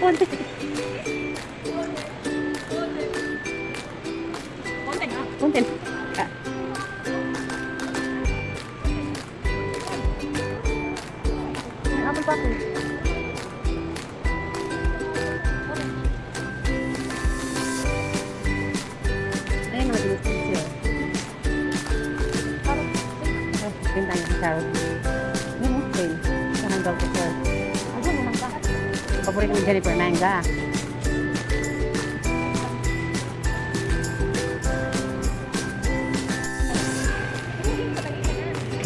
Konti. Konti. Ah. Apple pa. Ayun mga dinis-dinis yun. Din tayo sa sarap. Yung din. Sa hanggang ko sir. Ayun, yung mangga. Paborito ni Jennifer, mangga.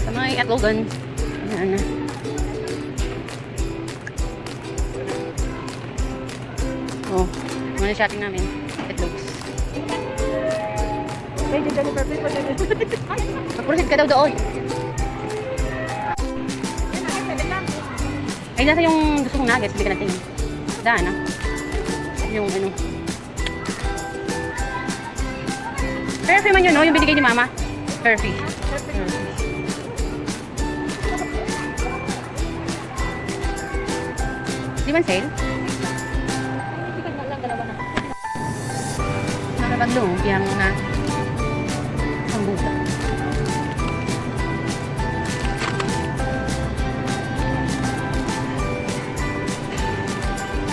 Sa mga iatlogan. Ano. Oh, mga shopping namin. Itlogs. Hey, Jennifer, please pa Jennifer. Mag-proceed ka daw doon. Ay, nasa yung gusto kong nuggets. Hindi ka natin. Daan, ah. Yung ano. Perfy man yun, no? Yung binigay ni Mama. Perfy. Di man sale? Nakabaglo. Kaya muna. Ang buka.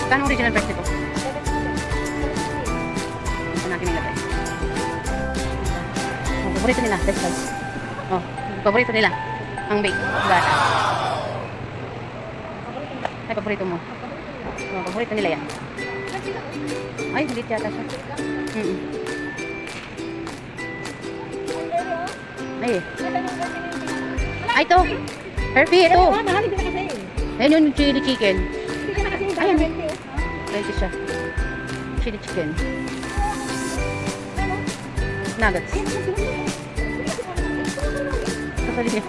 Kano original price nito? Ito natin nilagay. Oh, paborito nila. Best price. Oh, paborito nila. Ang bake. Gata. Ay, paborito mo. Oh, paborito nila yan. Ay, hindi yata siya. Ay, eh. Ay, ito. Perfect, ito. Ayun yung chili chicken. Ayun. Ayun siya. Chili chicken. Nuggets. Kasali niya.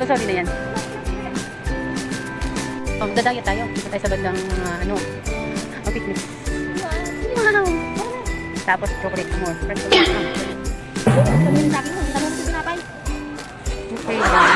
Kasali na yan. Oh, magdadaya tayo. Dito tayo sa bandang, ano, picnic. Wow! Tapos chocolate more. Okay.